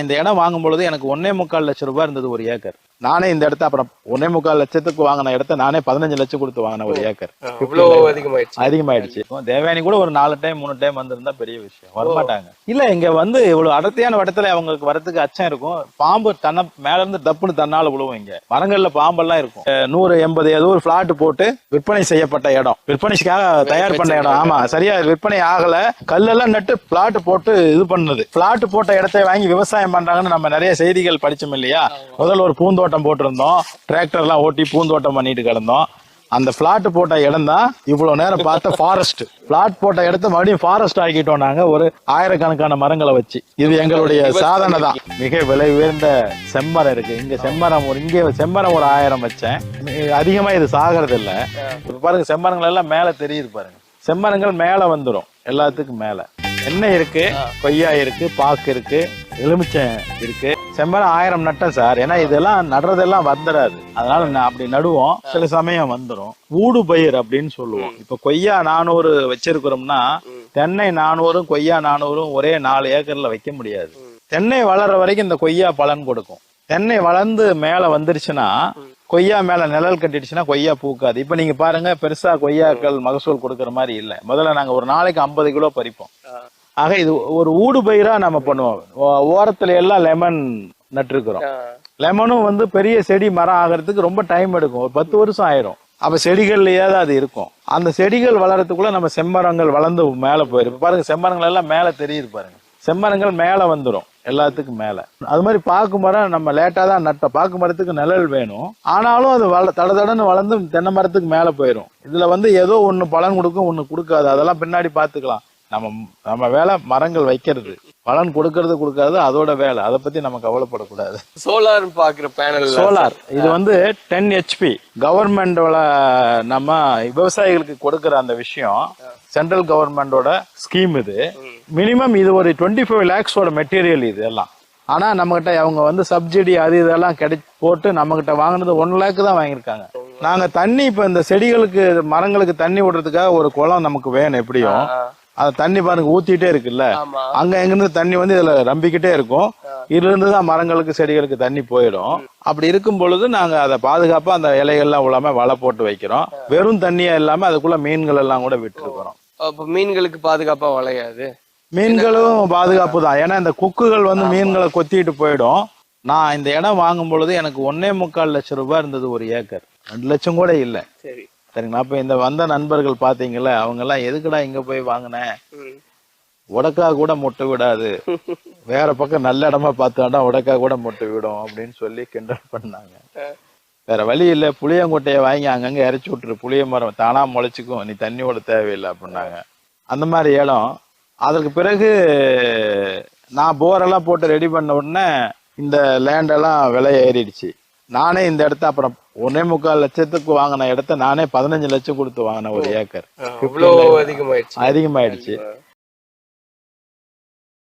இந்த இடம் வாங்கும் பொழுது எனக்கு 1.25 லட்சம் ரூபாய் இருந்தது ஒரு ஏக்கர். நானே இந்த இடத்த அப்புறம் 1.25 லட்சத்துக்கு வாங்கின இடத்த நானே 15 லட்சம் கொடுத்து வாங்கின ஒரு ஏக்கர். அதிகமாயிடுச்சு. தேவயானி கூட ஒரு 4 டைம் 3 டைம் வந்திருந்தா பெரிய விஷயம். வரமாட்டாங்க. இல்ல இங்க வந்து இவ்வளவு அடர்த்தியான வட்டத்துல அவங்களுக்கு வரதுக்கு அச்சம் இருக்கும். பாம்பு தன்னை மேல இருந்து தப்புன்னு தன்னால விழுவும். இங்க மரங்கள்ல பாம்பெல்லாம் இருக்கும். 180 ஏதோ ஒரு பிளாட் போட்டு விற்பனை செய்யப்பட்ட இடம், விற்பனைக்காக தயார் பண்ண இடம். ஆமா, சரியா விற்பனை ஆகல. கல்லெல்லாம் நட்டு பிளாட் போட்டு இது பண்ணது. பிளாட் போட்ட இடத்தை வாங்கி விவசாயம் பண்றாங்கன்னு நம்ம நிறைய செய்திகள் படிச்சோம் இல்லையா? முதல்ல ஒரு பூந்தோட்டம் போட்டிருந்தோம், டிராக்டர்லாம் ஓட்டி பூந்தோட்டம் பண்ணிட்டு கிடந்தோம். அந்த பிளாட் போட்ட இடம் தான் இவ்வளவு நேரம் பார்த்த ஃபாரஸ்ட். பிளாட் போட்ட இடத்த மறுபடியும் ஃபாரஸ்ட் ஆக்கிட்டோம் நாங்க, ஒரு ஆயிரக்கணக்கான மரங்களை வச்சு. இது எங்களுடைய சாதனை தான். மிக விலை உயர்ந்த செம்மரம் இருக்கு இங்க. செம்மரம் ஒரு 1000 வச்சேன். அதிகமா இது சாகிறது இல்ல. பாருங்க செம்மரங்கள் எல்லாம் மேல தெரியுது பாருங்க. செம்மரங்கள் மேல வந்துடும், எல்லாத்துக்கும் மேல. எண்ணெய் இருக்கு, கொய்யா இருக்கு, பாக்கு இருக்கு, எலுமிச்சை இருக்கு. செம்மரம் 1000 நட்டேன் சார். ஏன்னா இதெல்லாம் நடுறதெல்லாம் வந்துடாது, அதனால அப்படி நடுவோம். சில சமயம் வந்துடும். ஊடு பயிர் அப்படின்னு சொல்லுவோம். இப்ப கொய்யா 400 வச்சிருக்கிறோம்னா தென்னை 400 கொய்யா 400 ஒரே 4 ஏக்கர்ல வைக்க முடியாது. தென்னை வளர்ற வரைக்கும் இந்த கொய்யா பலன் கொடுக்கும். தென்னை வளர்ந்து மேல வந்துருச்சுன்னா, கொய்யா மேல நிழல் கட்டிடுச்சுன்னா கொய்யா பூக்காது. இப்ப நீங்க பாருங்க, பெருசா கொய்யாக்கள் மகசூல் கொடுக்கற மாதிரி இல்ல. முதல்ல நாங்க ஒரு நாளைக்கு 50 கிலோ பறிப்போம். ஆக இது ஒரு ஊடு பயிரா நம்ம பண்ணுவோம். ஓரத்துல எல்லாம் லெமன் நட்டுருக்கிறோம். லெமனும் வந்து பெரிய செடி மரம் ஆகிறதுக்கு ரொம்ப டைம் எடுக்கும், ஒரு 10 வருஷம் ஆயிரும். அப்ப செடிகள்லயே தான் அது இருக்கும். அந்த செடிகள் வளர்றதுக்குள்ள நம்ம செம்மரங்கள் வளர்ந்து மேல போயிருக்கு. பாருங்க செம்மரங்கள் எல்லாம் மேல தெரியுது பாருங்க. செம்மரங்கள் மேல வந்துடும், எல்லாத்துக்கும் மேல. அது மாதிரி பாக்கு மரம் நம்ம லேட்டா தான் நட்டோம். பாக்கு மரத்துக்கு நிழல் வேணும், ஆனாலும் அது தடன்னு வளர்ந்து தென்னை மரத்துக்கு மேல போயிடும். இதுல வந்து ஏதோ ஒண்ணு பலன் கொடுக்கும், ஒண்ணு கொடுக்காது. அதெல்லாம் பின்னாடி பாத்துக்கலாம். நம்ம வேலை மரங்கள் வைக்கிறது, பலன் கொடுக்காது அதோட வேலை. அதை பத்தி நம்ம கவலைப்படக்கூடாது. சோலார் பாக்குற பேனல், சோலார் இது வந்து 10 HP கவர்மெண்டோட நம்ம விவசாயிகளுக்கு கொடுக்கற அந்த விஷயம். சென்ட்ரல் கவர்மெண்டோட ஸ்கீம் இது. மினிமம் இது ஒரு 25 lakhs மெட்டீரியல் இது எல்லாம். ஆனா நம்ம கிட்ட அவங்க வந்து சப்சிடி அது இதெல்லாம் போட்டு நம்ம கிட்ட வாங்கினது 1 lakh தான் வாங்கியிருக்காங்க. நாங்க தண்ணி இப்ப இந்த செடிகளுக்கு மரங்களுக்கு தண்ணி விடுறதுக்காக ஒரு குளம் நமக்கு வேணும். எப்படியும் அது தண்ணி பாருங்க ஊத்திட்டே இருக்குல்ல, அங்க எங்கிருந்து தண்ணி வந்து இதுல ரம்பிக்கிட்டே இருக்கும். இதுல இருந்துதான் மரங்களுக்கு செடிகளுக்கு தண்ணி போயிடும். அப்படி இருக்கும் பொழுது நாங்க அதை பாதுகாப்பா அந்த இலைகள்லாம் உள்ள வலை போட்டு வைக்கிறோம். வெறும் தண்ணியா இல்லாம அதுக்குள்ள மீன்கள் எல்லாம் கூட விட்டு இருக்கிறோம். மீன்களுக்கு பாதுகாப்பா வளையாது. மீன்களும் பாதுகாப்பு தான். ஏன்னா இந்த குக்குகள் வந்து மீன்களை கொத்திட்டு போயிடும். நான் இந்த இடம் வாங்கும் பொழுது எனக்கு 1.25 லட்சம் ரூபாய் இருந்தது ஒரு ஏக்கர். 2 லட்சம் கூட இல்ல. சரிங்களா? அப்ப இந்த வந்த நண்பர்கள் பாத்தீங்கல்ல, அவங்க எல்லாம் எதுக்குடா இங்க போய் வாங்கினேன், உடக்கா கூட முட்டை விடாது, வேற பக்கம் நல்ல இடமா பார்த்தாண்டா உடக்கா கூட முட்டை விடும் அப்படின்னு சொல்லி கிண்டல் பண்ணாங்க. வேற வழி இல்ல, புளியங்கொட்டையை வாங்கி அங்கங்க இறைச்சி விட்டுரு, புளிய மரம் தானா முளைச்சுக்கும், நீ தண்ணியோட தேவையில்லை அப்படின்னாங்க. அந்த மாதிரி இடம். அதுக்கு பிறகு நான் போரெல்லாம் போட்டு ரெடி பண்ண உடனே இந்த லேண்டெல்லாம் விலை ஏறிடுச்சு. நானே இந்த இடத்த அப்புறம் 1.25 லட்சத்துக்கு வாங்கின இடத்த நானே 15 லட்சம் கொடுத்து வாங்கின ஒரு ஏக்கர். அதிகமாயிடுச்சு.